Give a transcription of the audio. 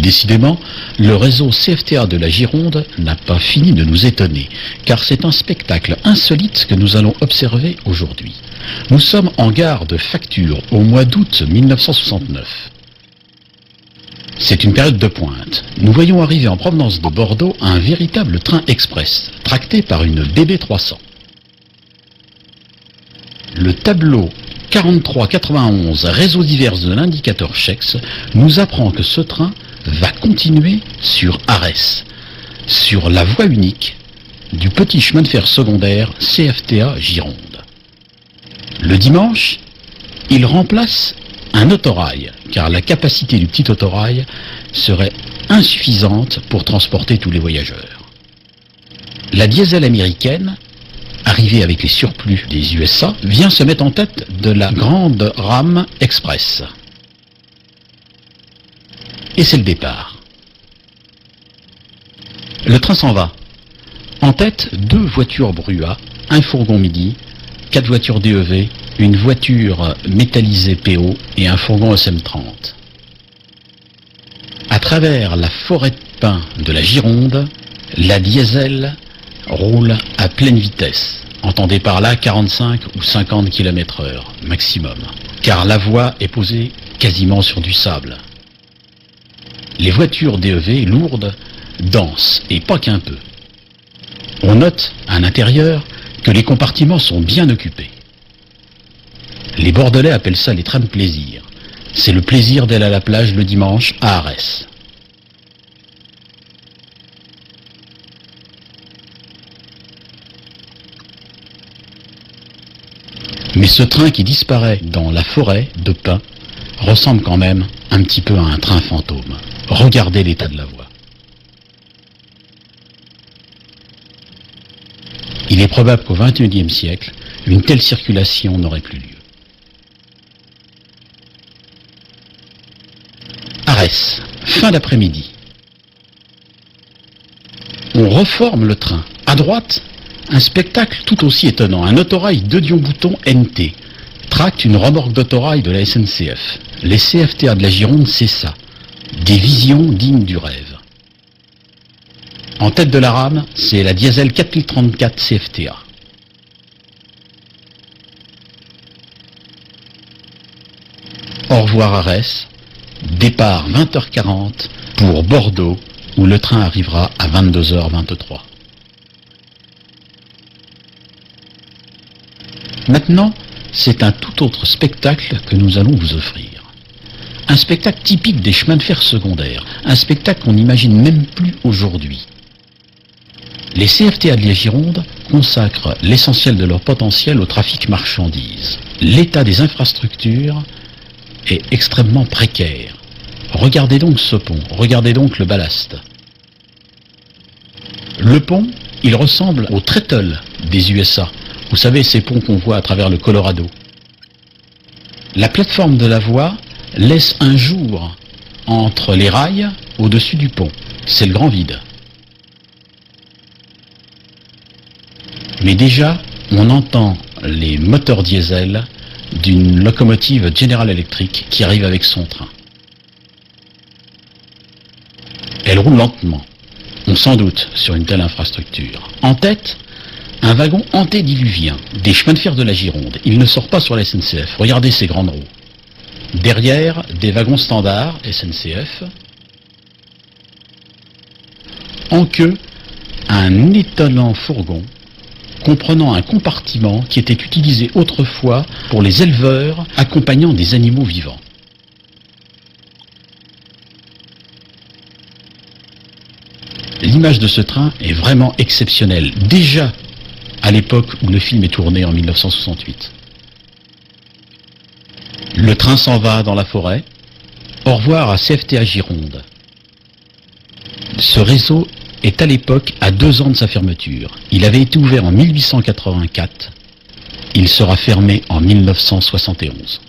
Décidément, le réseau CFTA de la Gironde n'a pas fini de nous étonner, car c'est un spectacle insolite que nous allons observer aujourd'hui. Nous sommes en gare de Facture au mois d'août 1969. C'est une période de pointe. Nous voyons arriver en provenance de Bordeaux un véritable train express, tracté par une BB300. Le tableau 4391 réseau divers de l'indicateur Schex nous apprend que ce train va continuer sur Arès, sur la voie unique du petit chemin de fer secondaire CFTA Gironde. Le dimanche, il remplace un autorail, car la capacité du petit autorail serait insuffisante pour transporter tous les voyageurs. La diesel américaine, arrivée avec les surplus des USA, vient se mettre en tête de la grande rame express. Et c'est le départ. Le train s'en va. En tête, 2 voitures Brua, un fourgon Midi, 4 voitures DEV, une voiture métallisée PO et un fourgon SM30. À travers la forêt de pins de la Gironde, la diesel roule à pleine vitesse. Entendez par là 45 ou 50 km/h maximum, car la voie est posée quasiment sur du sable. Les voitures DEV lourdes dansent, et pas qu'un peu. On note à l'intérieur que les compartiments sont bien occupés. Les Bordelais appellent ça les trams plaisir. C'est le plaisir d'aller à la plage le dimanche à Arès. Mais ce train qui disparaît dans la forêt de pins ressemble quand même un petit peu à un train fantôme. Regardez l'état de la voie. Il est probable qu'au XXIe siècle, une telle circulation n'aurait plus lieu. Arès, fin d'après-midi. On reforme le train. À droite, un spectacle tout aussi étonnant. Un autorail de Dion-Bouton NT tracte une remorque d'autorail de la SNCF. Les CFTA de la Gironde, c'est ça. Des visions dignes du rêve. En tête de la rame, c'est la diesel 4034 CFTA. Au revoir Arès, départ 20h40 pour Bordeaux, où le train arrivera à 22h23. Maintenant, c'est un tout autre spectacle que nous allons vous offrir. Un spectacle typique des chemins de fer secondaires, un spectacle qu'on n'imagine même plus aujourd'hui. Les CFTA de la Gironde consacrent l'essentiel de leur potentiel au trafic marchandises. L'état des infrastructures est extrêmement précaire. Regardez donc ce pont, regardez donc le ballast. Le pont, il ressemble au Treatle des USA. Vous savez, ces ponts qu'on voit à travers le Colorado. La plateforme de la voie laisse un jour entre les rails au-dessus du pont. C'est le grand vide. Mais déjà, on entend les moteurs diesel d'une locomotive General Electric qui arrive avec son train. Elle roule lentement. On s'en doute sur une telle infrastructure. En tête, un wagon antédiluvien des chemins de fer de la Gironde. Il ne sort pas sur la SNCF. Regardez ces grandes roues. Derrière, des wagons standards SNCF. En queue, un étonnant fourgon comprenant un compartiment qui était utilisé autrefois pour les éleveurs accompagnant des animaux vivants. L'image de ce train est vraiment exceptionnelle, déjà à l'époque où le film est tourné en 1968. Le train s'en va dans la forêt. Au revoir à CFTA Gironde. Ce réseau est à l'époque à 2 ans de sa fermeture. Il avait été ouvert en 1884. Il sera fermé en 1971.